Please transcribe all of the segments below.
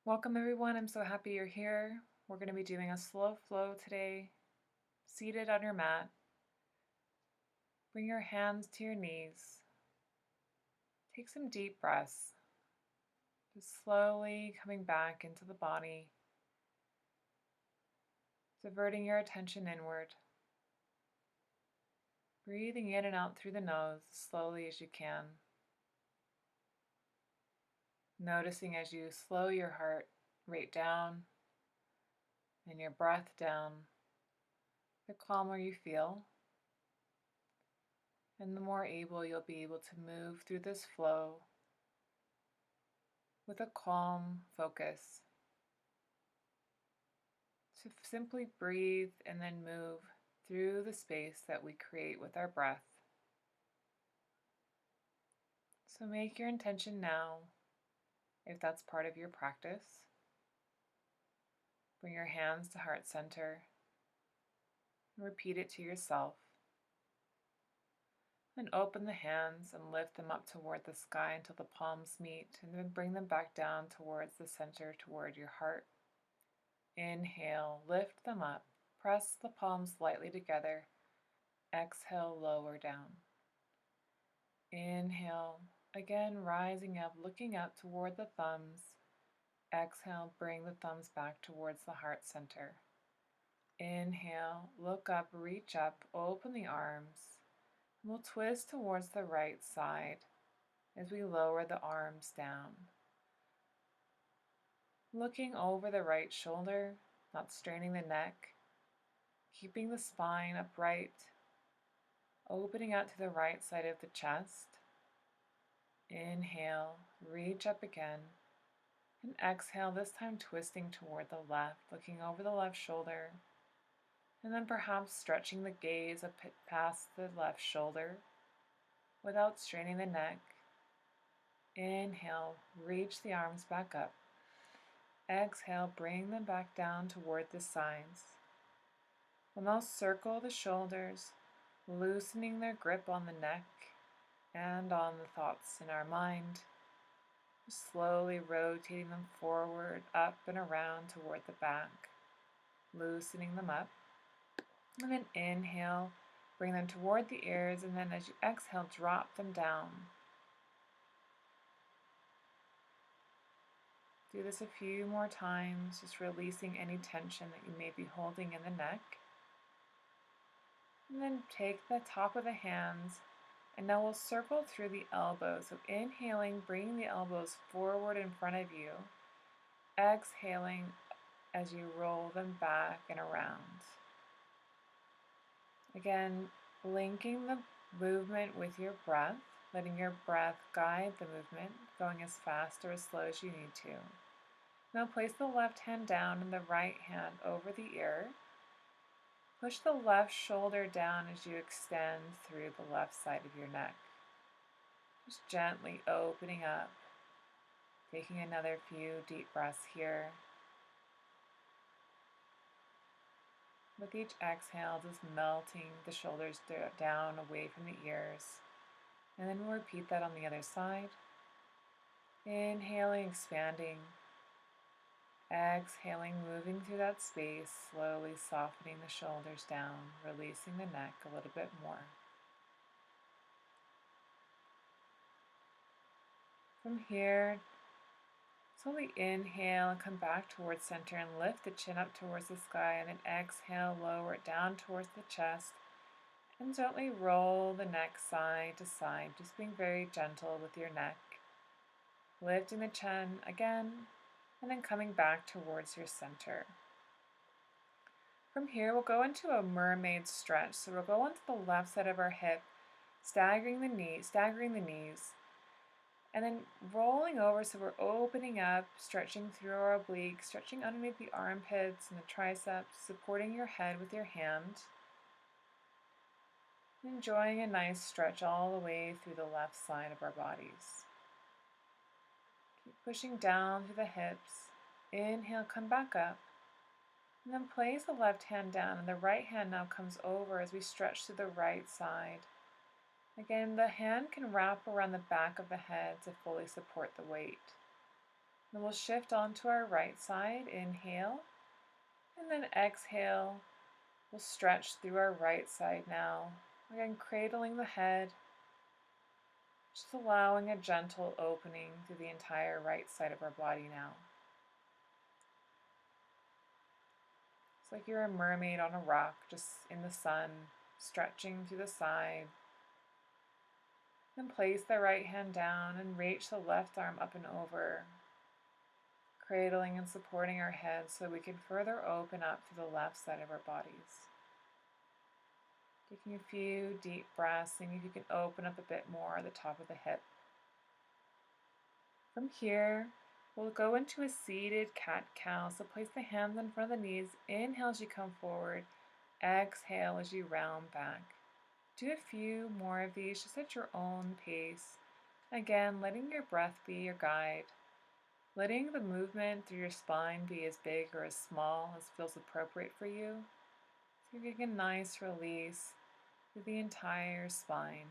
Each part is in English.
Welcome everyone, I'm so happy you're here. We're going to be doing a slow flow today, seated on your mat. Bring your hands to your knees. Take some deep breaths, just slowly coming back into the body, diverting your attention inward. Breathing in and out through the nose as slowly as you can. Noticing as you slow your heart rate down and your breath down, the calmer you feel, and the more able you'll be able to move through this flow with a calm focus. To simply breathe and then move through the space that we create with our breath. So make your intention now, if that's part of your practice. Bring your hands to heart center and repeat it to yourself. Then open the hands and lift them up toward the sky until the palms meet, and then bring them back down towards the center, toward your heart. Inhale, lift them up, press the palms lightly together. Exhale, lower down. Inhale, again rising up, looking up toward the thumbs. Exhale, bring the thumbs back towards the heart center. Inhale, look up, reach up, open the arms. We'll twist towards the right side as we lower the arms down. Looking over the right shoulder, not straining the neck, keeping the spine upright, opening out to the right side of the chest. Inhale, reach up again, and exhale, this time twisting toward the left, looking over the left shoulder, and then perhaps stretching the gaze up past the left shoulder without straining the neck. Inhale, reach the arms back up. Exhale, bring them back down toward the sides. We'll now circle the shoulders, loosening their grip on the neck and on the thoughts in our mind. Slowly rotating them forward, up and around toward the back, loosening them up. And then inhale, bring them toward the ears, and then as you exhale, drop them down. Do this a few more times, just releasing any tension that you may be holding in the neck. And then take the top of the hands, and now we'll circle through the elbows. So inhaling, bringing the elbows forward in front of you. Exhaling as you roll them back and around. Again, linking the movement with your breath, letting your breath guide the movement, going as fast or as slow as you need to. Now place the left hand down and the right hand over the ear. Push the left shoulder down as you extend through the left side of your neck. Just gently opening up, taking another few deep breaths here. With each exhale, just melting the shoulders down away from the ears. And then we'll repeat that on the other side. Inhaling, expanding. Exhaling, moving through that space, slowly softening the shoulders down, releasing the neck a little bit more. From here, slowly inhale and come back towards center and lift the chin up towards the sky, and then exhale, lower it down towards the chest, and gently roll the neck side to side, just being very gentle with your neck. Lifting the chin again, and then coming back towards your center. From here, we'll go into a mermaid stretch. So we'll go onto the left side of our hip, staggering the knees, and then rolling over, so we're opening up, stretching through our obliques, stretching underneath the armpits and the triceps, supporting your head with your hand. Enjoying a nice stretch all the way through the left side of our bodies. Keep pushing down through the hips. Inhale, come back up. And then place the left hand down, and the right hand now comes over as we stretch to the right side. Again, the hand can wrap around the back of the head to fully support the weight. Then we'll shift onto our right side, inhale, and then exhale. We'll stretch through our right side now. Again, cradling the head, just allowing a gentle opening through the entire right side of our body now. It's like you're a mermaid on a rock, just in the sun, stretching through the side. Then place the right hand down and reach the left arm up and over, cradling and supporting our head so we can further open up to the left side of our bodies. Taking a few deep breaths, seeing if you can open up a bit more at the top of the hip. From here, we'll go into a seated cat-cow. So place the hands in front of the knees. Inhale as you come forward. Exhale as you round back. Do a few more of these just at your own pace. Again, letting your breath be your guide. Letting the movement through your spine be as big or as small as feels appropriate for you. So you're getting a nice release through the entire spine,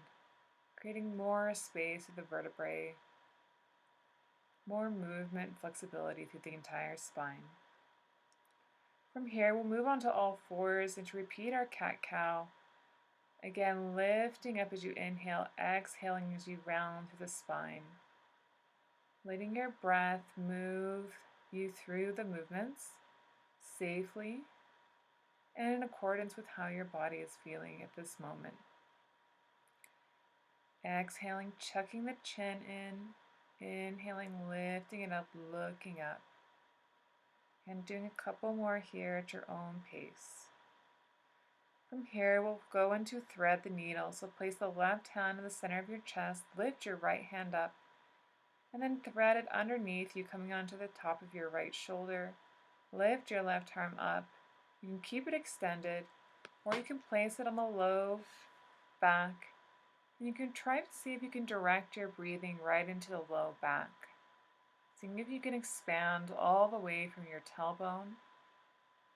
creating more space through the vertebrae, more movement and flexibility through the entire spine. From here, we'll move on to all fours and to repeat our cat-cow. Again, lifting up as you inhale, exhaling as you round through the spine. Letting your breath move you through the movements safely and in accordance with how your body is feeling at this moment. Exhaling, chucking the chin in. Inhaling, lifting it up, looking up. And doing a couple more here at your own pace. From here, we'll go into thread the needle. So place the left hand in the center of your chest, lift your right hand up, and then thread it underneath you, coming onto the top of your right shoulder. Lift your left arm up. You can keep it extended, or you can place it on the low back. And you can try to see if you can direct your breathing right into the low back. Seeing if you can expand all the way from your tailbone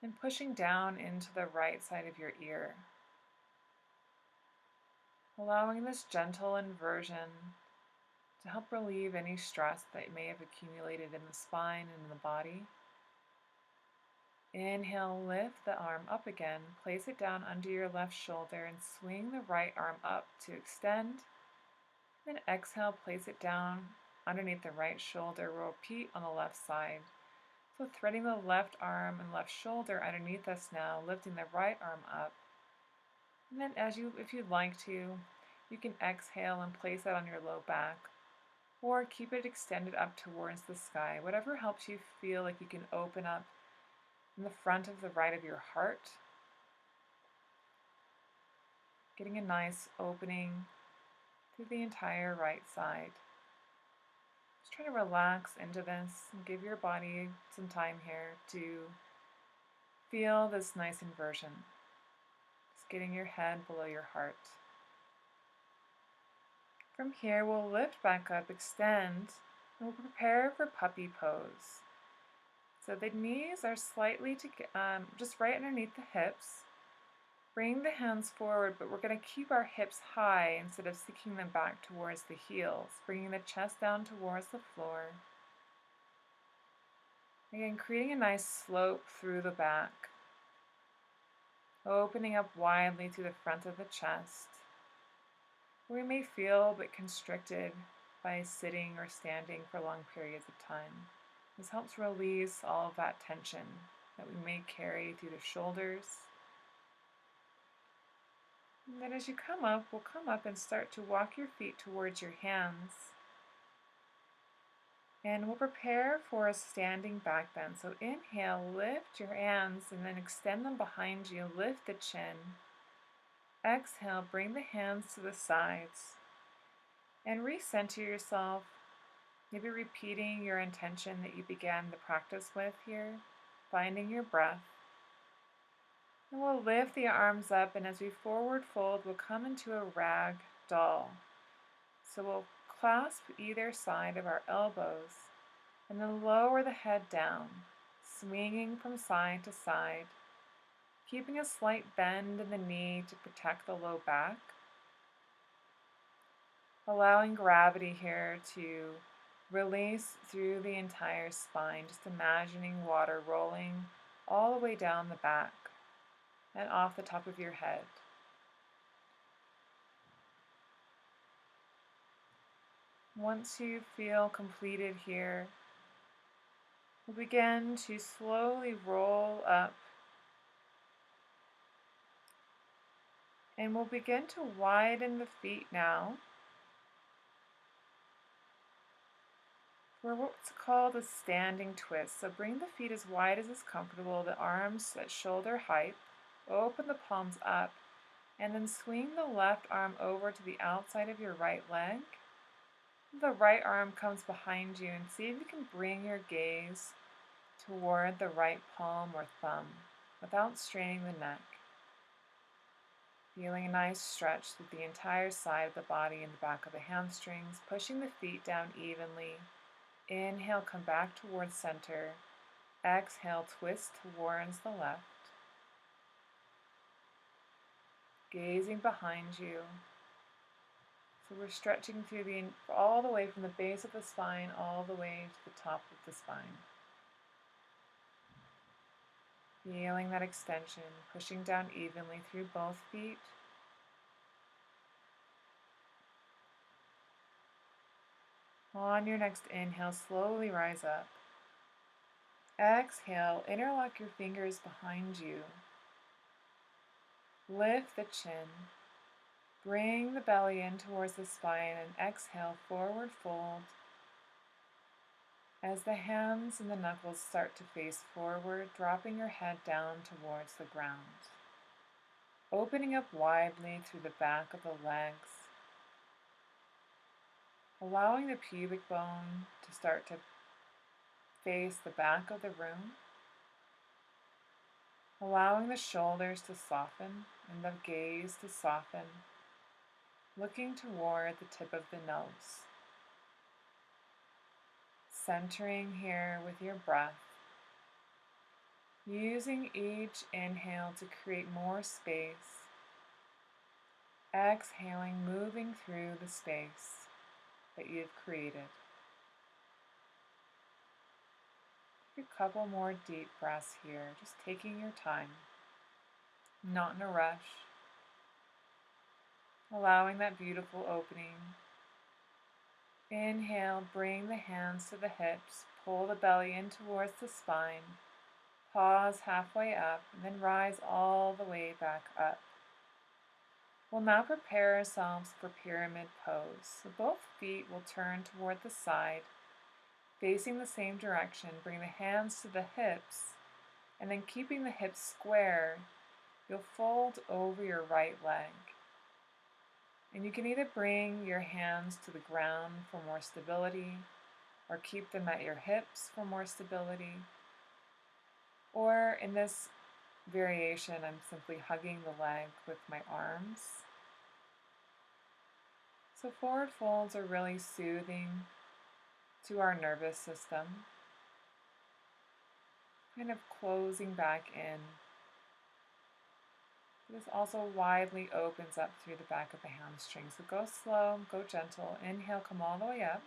and pushing down into the right side of your ear. Allowing this gentle inversion to help relieve any stress that may have accumulated in the spine and in the body. Inhale, lift the arm up again, place it down under your left shoulder and swing the right arm up to extend. Then exhale, place it down underneath the right shoulder. We'll repeat on the left side. So threading the left arm and left shoulder underneath us now, lifting the right arm up. And then if you'd like to, you can exhale and place that on your low back, or keep it extended up towards the sky. Whatever helps you feel like you can open up in the front of the right of your heart. Getting a nice opening through the entire right side. Just try to relax into this and give your body some time here to feel this nice inversion. Just getting your head below your heart. From here, we'll lift back up, extend, and we'll prepare for puppy pose. So the knees are slightly just right underneath the hips. Bring the hands forward, but we're going to keep our hips high instead of sinking them back towards the heels, bringing the chest down towards the floor. Again, creating a nice slope through the back, opening up widely through the front of the chest. We may feel a bit constricted by sitting or standing for long periods of time. This helps release all of that tension that we may carry through the shoulders. And then as you come up, we'll come up and start to walk your feet towards your hands. And we'll prepare for a standing back bend. So inhale, lift your hands and then extend them behind you. Lift the chin. Exhale, bring the hands to the sides. And recenter yourself. Maybe repeating your intention that you began the practice with here. Finding your breath. And we'll lift the arms up, and as we forward fold, we'll come into a rag doll. So we'll clasp either side of our elbows and then lower the head down, swinging from side to side, keeping a slight bend in the knee to protect the low back. Allowing gravity here to Release through the entire spine, just imagining water rolling all the way down the back and off the top of your head. Once you feel completed here, we'll begin to slowly roll up, and we'll begin to widen the feet now for what's called a standing twist. So bring the feet as wide as is comfortable, the arms at shoulder height. Open the palms up, and then swing the left arm over to the outside of your right leg. The right arm comes behind you, and see if you can bring your gaze toward the right palm or thumb without straining the neck. Feeling a nice stretch through the entire side of the body and the back of the hamstrings, pushing the feet down evenly. Inhale, come back towards center. Exhale, twist towards the left. Gazing behind you. So we're stretching through all the way from the base of the spine all the way to the top of the spine. Feeling that extension, pushing down evenly through both feet. On your next inhale, slowly rise up. Exhale, interlock your fingers behind you. Lift the chin. Bring the belly in towards the spine and exhale, forward fold. As the hands and the knuckles start to face forward, dropping your head down towards the ground. Opening up widely through the back of the legs. Allowing the pubic bone to start to face the back of the room. Allowing the shoulders to soften and the gaze to soften. Looking toward the tip of the nose. Centering here with your breath. Using each inhale to create more space. Exhaling, moving through the space that you've created. A couple more deep breaths here, just taking your time, not in a rush. Allowing that beautiful opening. Inhale, bring the hands to the hips, pull the belly in towards the spine, pause halfway up, and then rise all the way back up. We'll now prepare ourselves for Pyramid Pose. So both feet will turn toward the side, facing the same direction. Bring the hands to the hips, and then keeping the hips square, you'll fold over your right leg. And you can either bring your hands to the ground for more stability, or keep them at your hips for more stability. Or in this variation, I'm simply hugging the leg with my arms. So forward folds are really soothing to our nervous system, kind of closing back in. This also widely opens up through the back of the hamstrings. So go slow, go gentle. Inhale, come all the way up.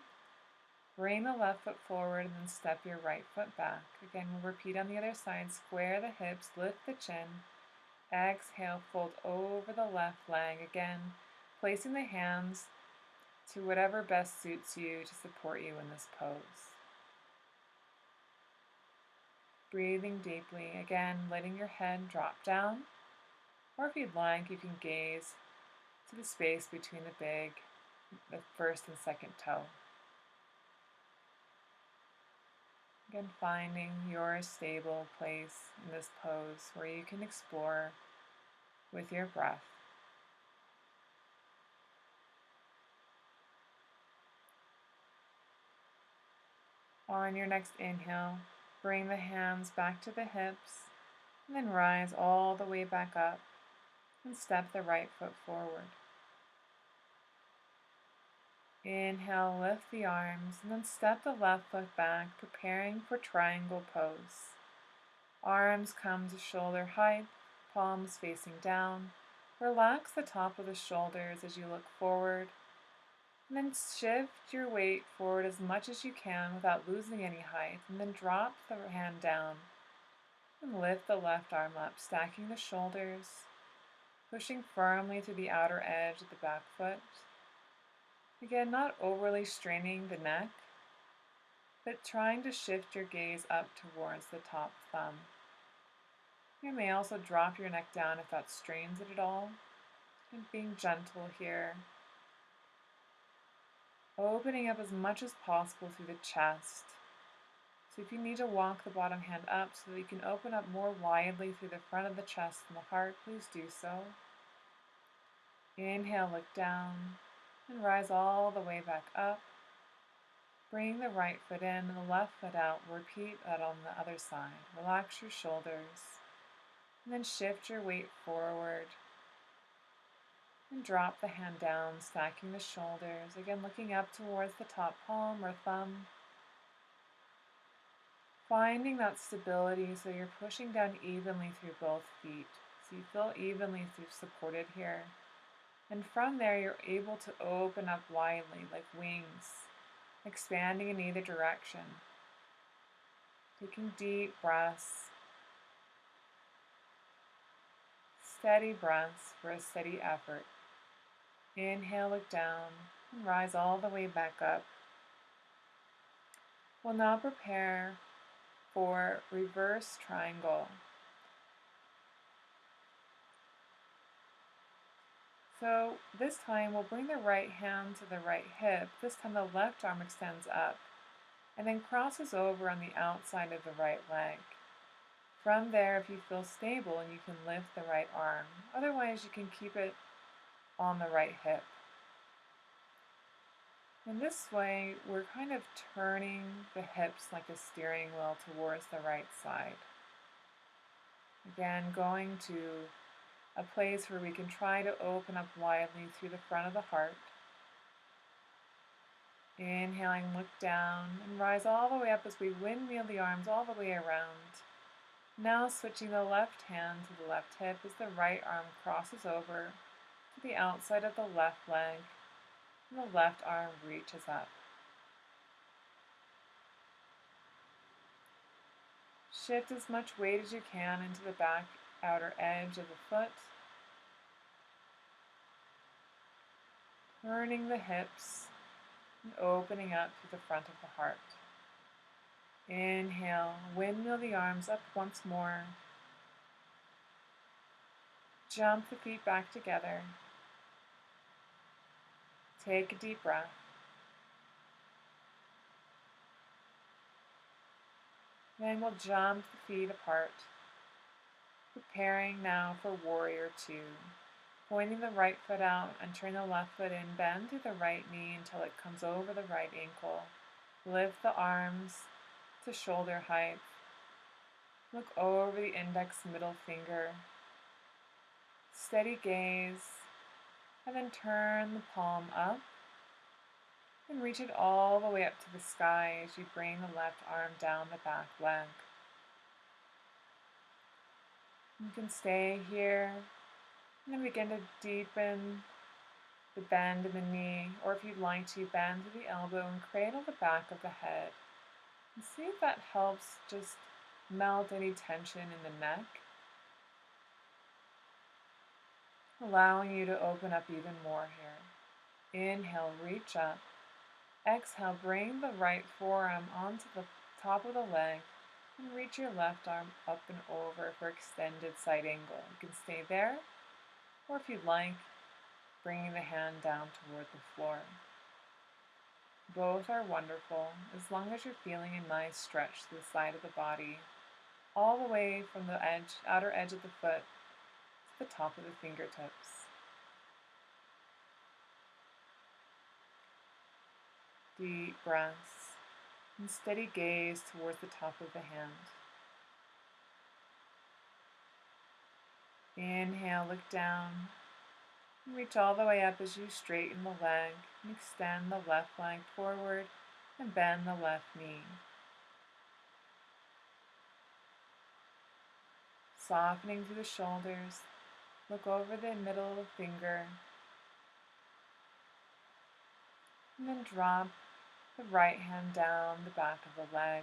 Bring the left foot forward and then step your right foot back. Again, we'll repeat on the other side. Square the hips, lift the chin. Exhale, fold over the left leg. Again, placing the hands to whatever best suits you to support you in this pose. Breathing deeply. Again, letting your head drop down. Or if you'd like, you can gaze to the space between the first and second toe. Again, finding your stable place in this pose where you can explore with your breath. On your next inhale, bring the hands back to the hips, and then rise all the way back up. And step the right foot forward. Inhale, lift the arms, and then step the left foot back, preparing for Triangle Pose. Arms come to shoulder height, palms facing down. Relax the top of the shoulders as you look forward. And then shift your weight forward as much as you can without losing any height, and then drop the hand down and lift the left arm up, stacking the shoulders, pushing firmly through the outer edge of the back foot. Again, not overly straining the neck, but trying to shift your gaze up towards the top thumb. You may also drop your neck down if that strains it at all, and being gentle here. Opening up as much as possible through the chest. So if you need to walk the bottom hand up so that you can open up more widely through the front of the chest and the heart, please do so. Inhale, look down, and rise all the way back up. Bring the right foot in and the left foot out. Repeat that on the other side. Relax your shoulders, and then shift your weight forward. And drop the hand down, stacking the shoulders. Again, looking up towards the top palm or thumb. Finding that stability so you're pushing down evenly through both feet. So you feel evenly supported here. And from there, you're able to open up widely like wings, expanding in either direction. Taking deep breaths. Steady breaths for a steady effort. Inhale, look down, and rise all the way back up. We'll now prepare for reverse triangle. So this time we'll bring the right hand to the right hip. This time the left arm extends up and then crosses over on the outside of the right leg. From there, if you feel stable, and you can lift the right arm. Otherwise, you can keep it on the right hip. In this way, we're kind of turning the hips like a steering wheel towards the right side. Again, going to a place where we can try to open up widely through the front of the heart. Inhaling, look down, and rise all the way up as we windmill the arms all the way around. Now switching the left hand to the left hip as the right arm crosses over to the outside of the left leg, and the left arm reaches up. Shift as much weight as you can into the back outer edge of the foot, turning the hips and opening up to the front of the heart. Inhale, windmill the arms up once more. Jump the feet back together. Take a deep breath. Then we'll jump the feet apart, preparing now for Warrior Two. Pointing the right foot out and turn the left foot in, bend through the right knee until it comes over the right ankle. Lift the arms to shoulder height. Look over the index middle finger. Steady gaze, and then turn the palm up and reach it all the way up to the sky as you bring the left arm down the back leg. You can stay here and then begin to deepen the bend in the knee, or if you'd like to, bend to the elbow and cradle the back of the head. And see if that helps just melt any tension in the neck, allowing you to open up even more here. Inhale, reach up. Exhale, bring the right forearm onto the top of the leg and reach your left arm up and over for extended side angle. You can stay there, or if you'd like, bringing the hand down toward the floor. Both are wonderful as long as you're feeling a nice stretch to the side of the body, all the way from the outer edge of the foot to the top of the fingertips. Deep breaths and steady gaze towards the top of the hand. Inhale, look down, and reach all the way up as you straighten the leg and extend the left leg forward and bend the left knee. Softening through the shoulders, look over the middle finger. And then drop the right hand down the back of the leg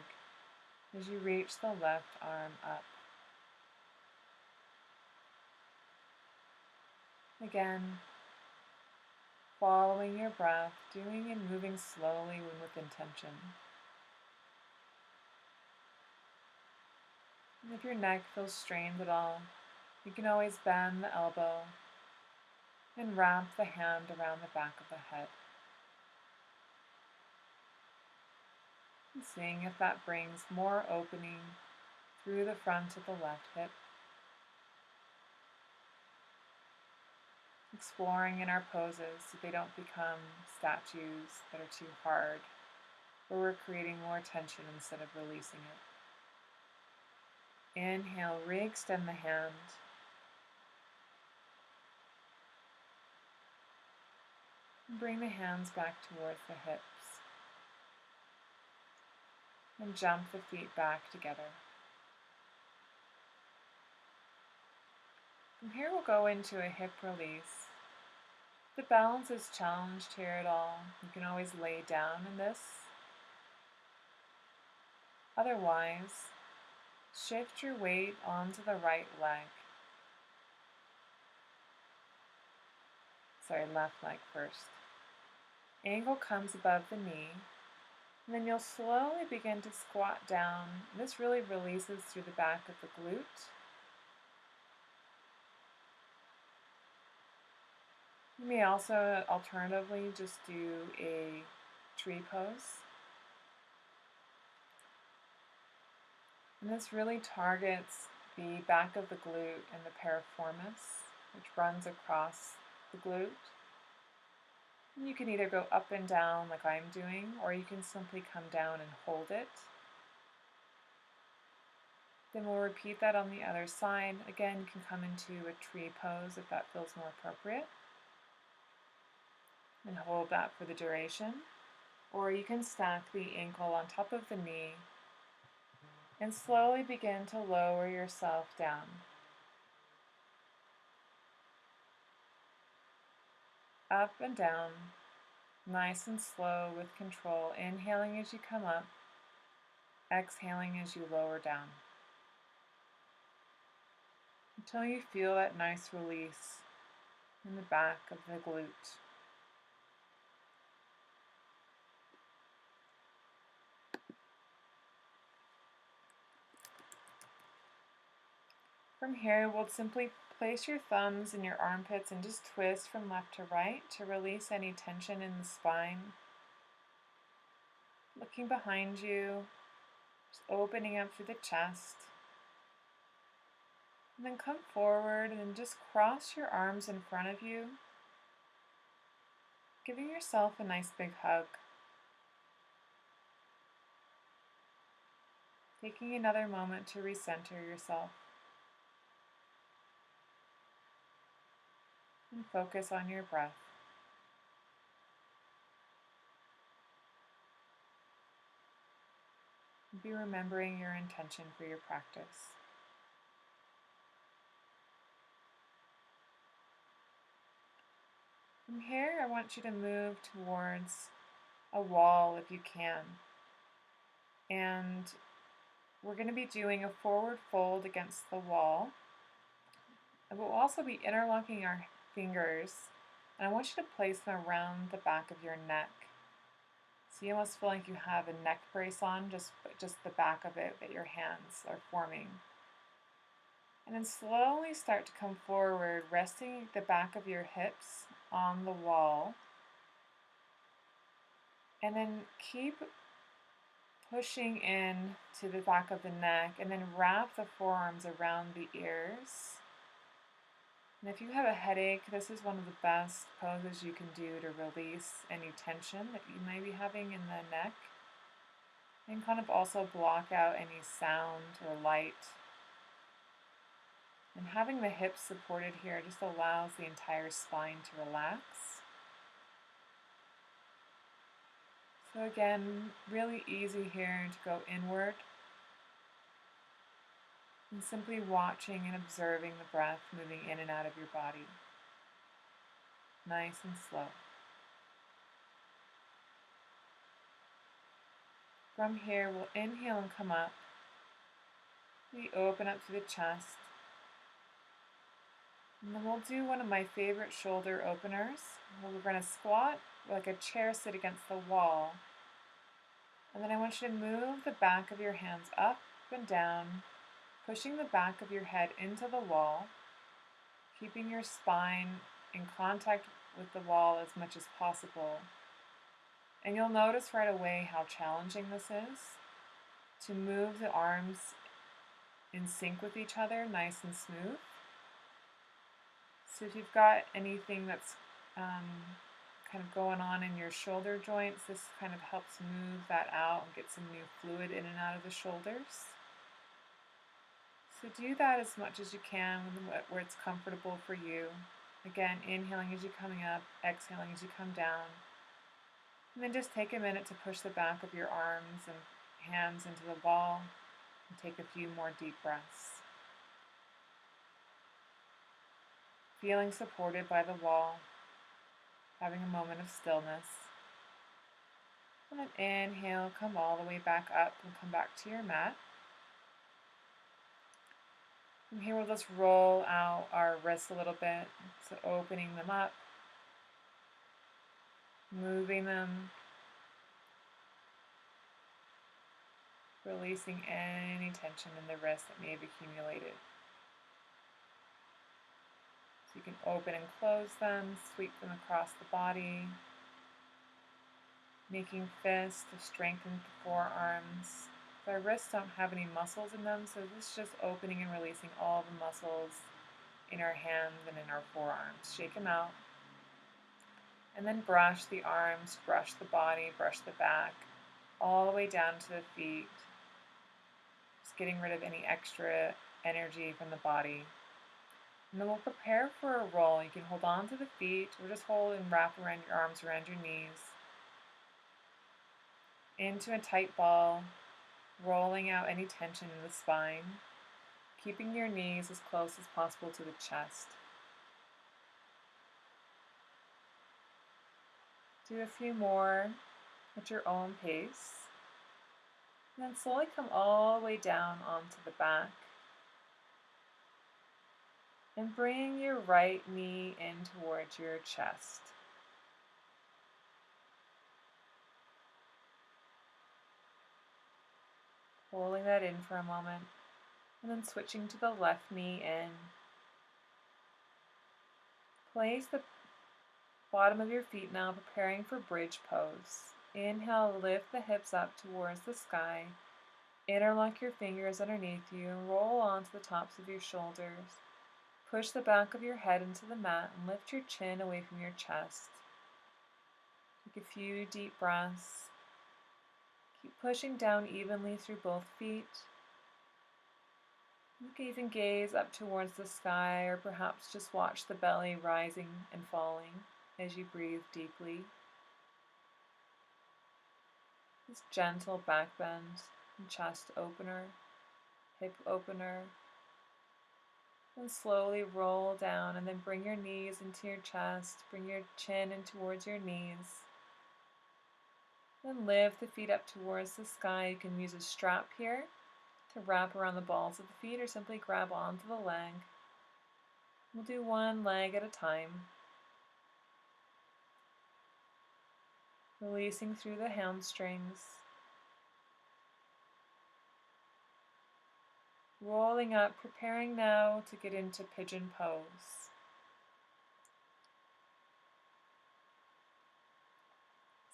as you reach the left arm up. Again, following your breath, doing and moving slowly and with intention. And if your neck feels strained at all, you can always bend the elbow and wrap the hand around the back of the head. And seeing if that brings more opening through the front of the left hip. Exploring in our poses so they don't become statues that are too hard, where we're creating more tension instead of releasing it. Inhale, re-extend the hand. And bring the hands back towards the hips. And jump the feet back together. From here we'll go into a hip release. If the balance is challenged here at all, you can always lay down in this. Otherwise, shift your weight onto the right leg. Left leg first. Ankle comes above the knee, and then you'll slowly begin to squat down. This really releases through the back of the glute. You may also alternatively just do a tree pose. And this really targets the back of the glute and the piriformis, which runs across the glute. And you can either go up and down like I'm doing, or you can simply come down and hold it. Then we'll repeat that on the other side. Again, you can come into a tree pose if that feels more appropriate. And hold that for the duration. Or you can stack the ankle on top of the knee and slowly begin to lower yourself down. Up and down, nice and slow with control, inhaling as you come up, exhaling as you lower down. Until you feel that nice release in the back of the glute. From here, we'll simply place your thumbs in your armpits and just twist from left to right to release any tension in the spine. Looking behind you, just opening up through the chest. And then come forward and just cross your arms in front of you, giving yourself a nice big hug. Taking another moment to recenter yourself. And focus on your breath. Be remembering your intention for your practice. From here, I want you to move towards a wall if you can. And we're going to be doing a forward fold against the wall. And we'll also be interlocking our fingers. And I want you to place them around the back of your neck. So you almost feel like you have a neck brace on, just the back of it that your hands are forming. And then slowly start to come forward, resting the back of your hips on the wall. And then keep pushing in to the back of the neck, and then wrap the forearms around the ears. And if you have a headache, this is one of the best poses you can do to release any tension that you may be having in the neck. And kind of also block out any sound or light. And having the hips supported here just allows the entire spine to relax. So again, really easy here to go inward. And simply watching and observing the breath moving in and out of your body. Nice and slow. From here, we'll inhale and come up. We open up to the chest. And then we'll do one of my favorite shoulder openers. We're going to squat like a chair, sit against the wall. And then I want you to move the back of your hands up and down, pushing the back of your head into the wall, keeping your spine in contact with the wall as much as possible. And you'll notice right away how challenging this is to move the arms in sync with each other, nice and smooth. So if you've got anything that's kind of going on in your shoulder joints, this kind of helps move that out and get some new fluid in and out of the shoulders. So do that as much as you can where it's comfortable for you. Again, inhaling as you're coming up, exhaling as you come down. And then just take a minute to push the back of your arms and hands into the wall and take a few more deep breaths. Feeling supported by the wall, having a moment of stillness. And then inhale, come all the way back up and come back to your mat. From here, we'll just roll out our wrists a little bit. So opening them up, moving them, releasing any tension in the wrist that may have accumulated. So you can open and close them, sweep them across the body, making fists to strengthen the forearms. So our wrists don't have any muscles in them, so this is just opening and releasing all the muscles in our hands and in our forearms. Shake them out. And then brush the arms, brush the body, brush the back, all the way down to the feet. Just getting rid of any extra energy from the body. And then we'll prepare for a roll. You can hold on to the feet, or just hold and wrap around your arms around your knees. Into a tight ball, rolling out any tension in the spine, keeping your knees as close as possible to the chest. Do a few more at your own pace. And then slowly come all the way down onto the back. And bring your right knee in towards your chest. Holding that in for a moment. And then switching to the left knee in. Place the bottom of your feet now, preparing for bridge pose. Inhale, lift the hips up towards the sky. Interlock your fingers underneath you and roll onto the tops of your shoulders. Push the back of your head into the mat and lift your chin away from your chest. Take a few deep breaths. Keep pushing down evenly through both feet. You can even gaze up towards the sky, or perhaps just watch the belly rising and falling as you breathe deeply. This gentle back bend and chest opener, hip opener. And slowly roll down, and then bring your knees into your chest, bring your chin in towards your knees. Then lift the feet up towards the sky. You can use a strap here to wrap around the balls of the feet, or simply grab onto the leg. We'll do one leg at a time. Releasing through the hamstrings. Rolling up, preparing now to get into Pigeon Pose.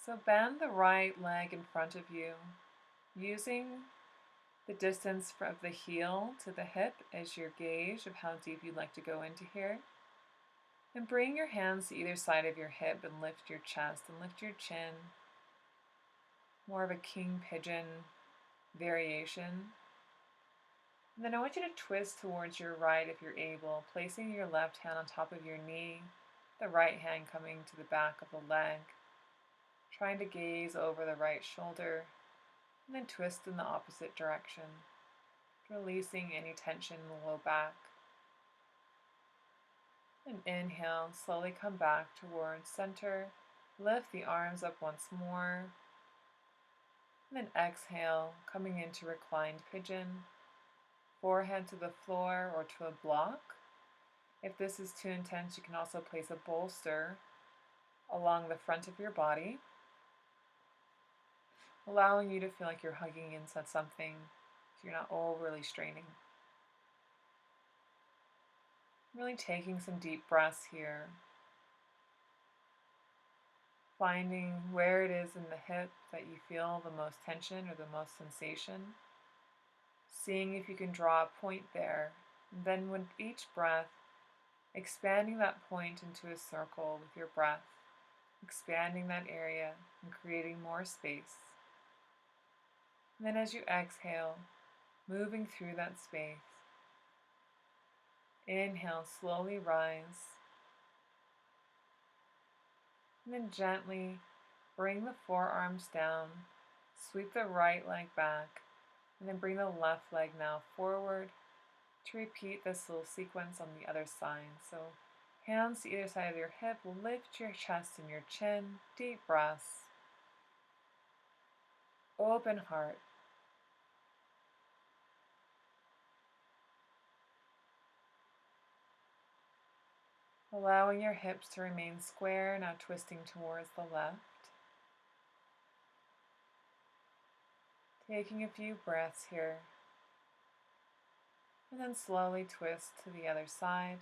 So bend the right leg in front of you, using the distance from the heel to the hip as your gauge of how deep you'd like to go into here. And bring your hands to either side of your hip and lift your chest and lift your chin. More of a king pigeon variation. And then I want you to twist towards your right if you're able, placing your left hand on top of your knee, the right hand coming to the back of the leg. Trying to gaze over the right shoulder, and then twist in the opposite direction, releasing any tension in the low back. And inhale, slowly come back towards center. Lift the arms up once more. And then exhale, coming into Reclined Pigeon, forehead to the floor or to a block. If this is too intense, you can also place a bolster along the front of your body, allowing you to feel like you're hugging into something so you're not overly straining. Really taking some deep breaths here, finding where it is in the hip that you feel the most tension or the most sensation, seeing if you can draw a point there, and then with each breath, expanding that point into a circle with your breath, expanding that area and creating more space. And then as you exhale, moving through that space, inhale, slowly rise, and then gently bring the forearms down, sweep the right leg back, and then bring the left leg now forward to repeat this little sequence on the other side. So hands to either side of your hip, lift your chest and your chin, deep breaths, open heart. Allowing your hips to remain square, now twisting towards the left. Taking a few breaths here. And then slowly twist to the other side.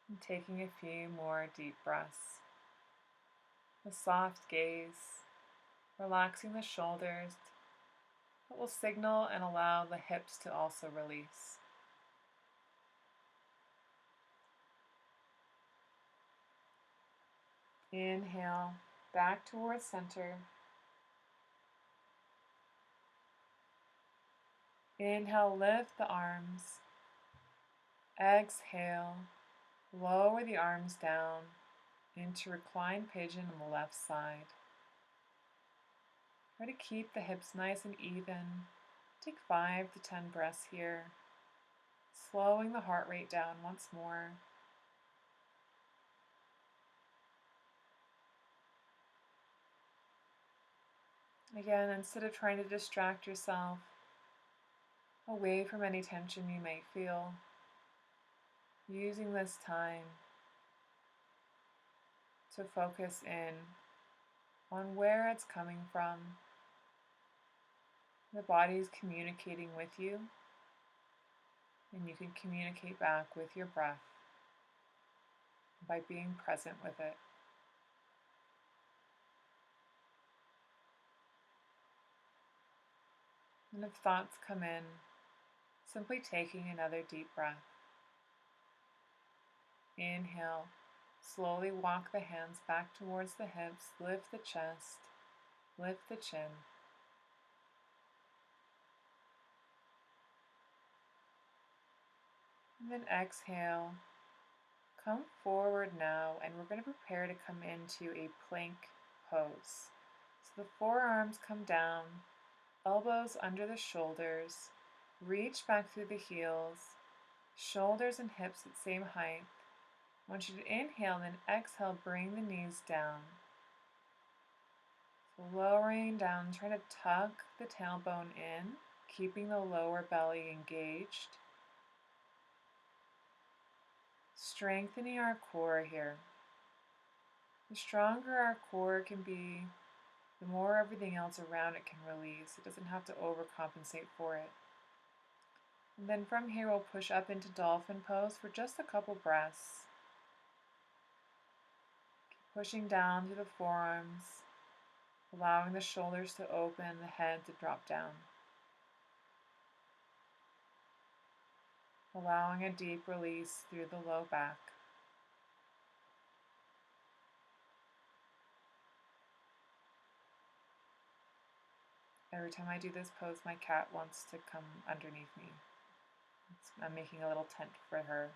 And taking a few more deep breaths. A soft gaze, relaxing the shoulders that will signal and allow the hips to also release. Inhale, back towards center. Inhale, lift the arms. Exhale, lower the arms down into Reclined Pigeon on the left side. Try to keep the hips nice and even. Take 5 to 10 breaths here. Slowing the heart rate down once more. Again, instead of trying to distract yourself away from any tension you may feel, using this time to focus in on where it's coming from. The body is communicating with you, and you can communicate back with your breath by being present with it. And if thoughts come in, simply taking another deep breath. Inhale, slowly walk the hands back towards the hips, lift the chest, lift the chin. And then exhale, come forward now, and we're going to prepare to come into a plank pose. So the forearms come down, elbows under the shoulders, reach back through the heels, shoulders and hips at same height. I want you to inhale, then exhale, bring the knees down. So lowering down, try to tuck the tailbone in, keeping the lower belly engaged. Strengthening our core here. The stronger our core can be, the more everything else around it can release. It doesn't have to overcompensate for it. And then from here we'll push up into Dolphin Pose for just a couple breaths. Keep pushing down through the forearms, allowing the shoulders to open, the head to drop down. Allowing a deep release through the low back. Every time I do this pose, my cat wants to come underneath me. I'm making a little tent for her.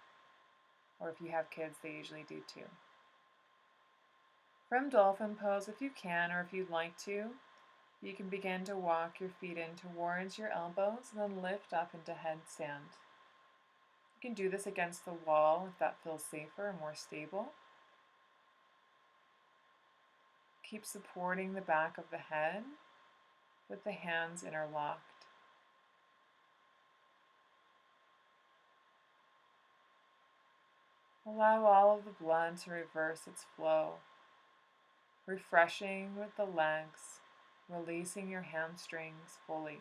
Or if you have kids, they usually do too. From Dolphin Pose, if you can, or if you'd like to, you can begin to walk your feet in towards your elbows and then lift up into Headstand. You can do this against the wall if that feels safer and more stable. Keep supporting the back of the head with the hands interlocked. Allow all of the blood to reverse its flow, refreshing with the legs, releasing your hamstrings fully.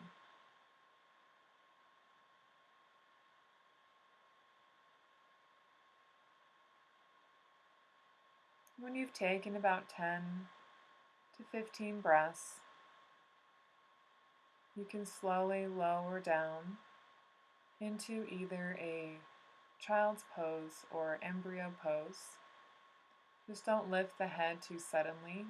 When you've taken about 10 to 15 breaths, you can slowly lower down into either a child's pose or embryo pose. Just don't lift the head too suddenly.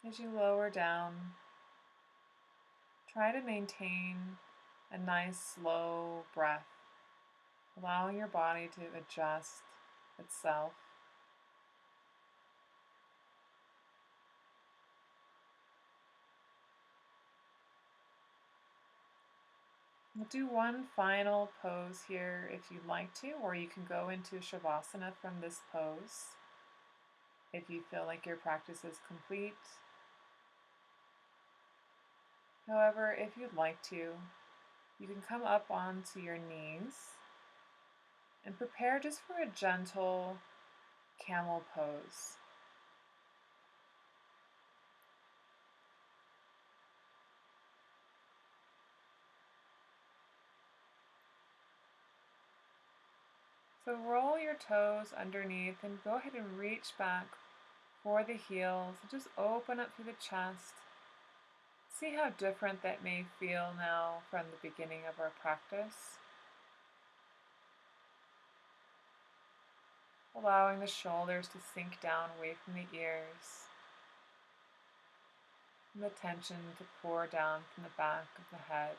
As you lower down, try to maintain a nice slow breath, allowing your body to adjust itself. We'll do one final pose here if you'd like to, or you can go into Savasana from this pose if you feel like your practice is complete. However, if you'd like to, you can come up onto your knees and prepare just for a gentle camel pose. So roll your toes underneath and go ahead and reach back for the heels. Just open up through the chest. See how different that may feel now from the beginning of our practice. Allowing the shoulders to sink down away from the ears. And the tension to pour down from the back of the head.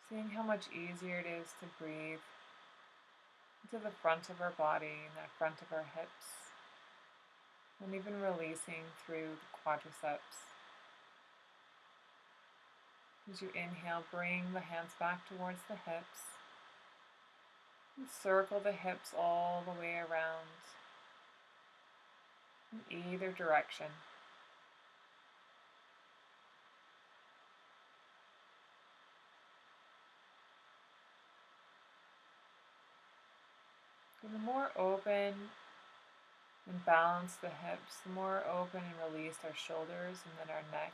Seeing how much easier it is to breathe into the front of our body and the front of our hips. And even releasing through the quadriceps. As you inhale, bring the hands back towards the hips. And circle the hips all the way around in either direction. And the more open and balanced the hips, the more open and released our shoulders and then our neck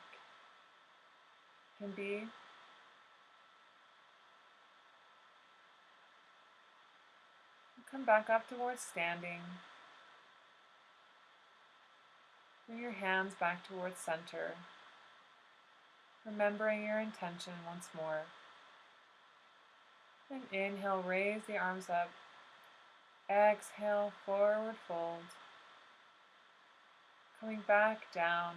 can be. Come back up towards standing. Bring your hands back towards center, remembering your intention once more. Then inhale, raise the arms up. Exhale, forward fold. Coming back down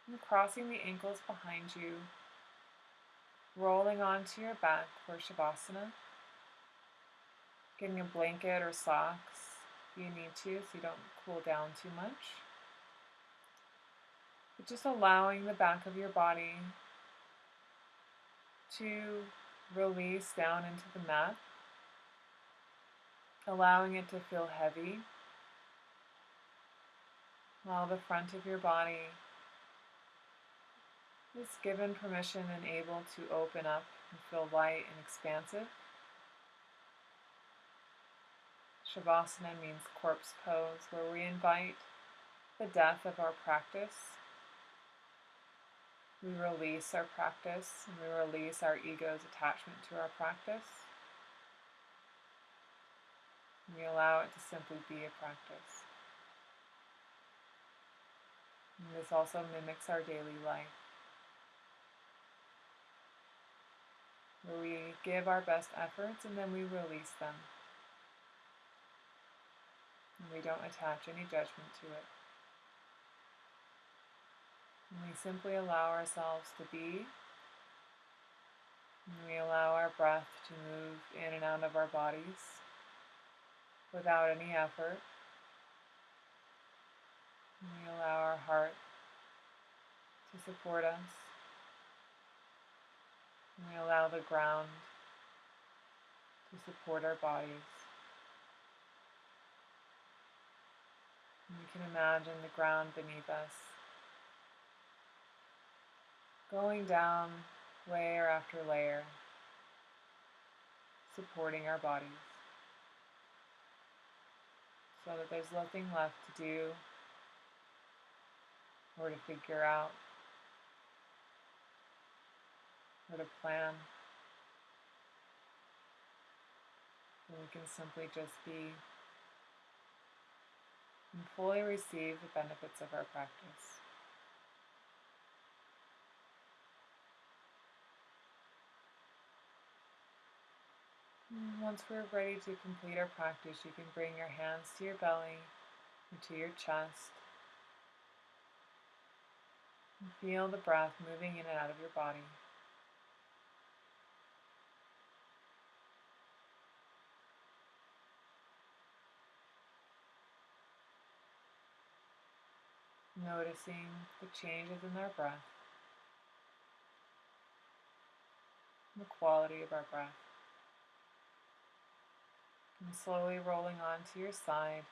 and crossing the ankles behind you. Rolling onto your back for Savasana. Getting a blanket or socks if you need to so you don't cool down too much. But just allowing the back of your body to release down into the mat. Allowing it to feel heavy, while the front of your body is given permission and able to open up and feel light and expansive. Savasana means corpse pose, where we invite the death of our practice. We release our practice, and we release our ego's attachment to our practice. We allow it to simply be a practice. And this also mimics our daily life, where we give our best efforts and then we release them. And we don't attach any judgment to it. And we simply allow ourselves to be, and we allow our breath to move in and out of our bodies without any effort. And we allow our heart to support us. And we allow the ground to support our bodies. And we can imagine the ground beneath us going down layer after layer, supporting our bodies, so that there's nothing left to do or to figure out or to plan. And we can simply just be and fully receive the benefits of our practice. And once we're ready to complete our practice, you can bring your hands to your belly and to your chest. And feel the breath moving in and out of your body. Noticing the changes in our breath, and the quality of our breath. And slowly rolling onto your side,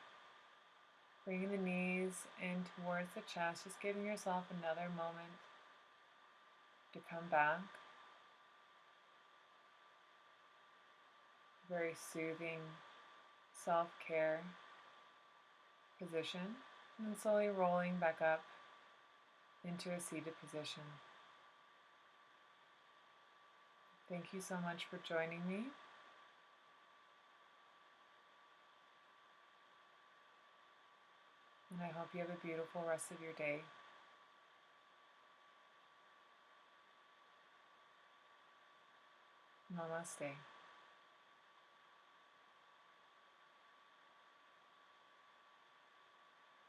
bringing the knees in towards the chest, just giving yourself another moment to come back. Very soothing self-care position, and then slowly rolling back up into a seated position. Thank you so much for joining me. And I hope you have a beautiful rest of your day. Namaste.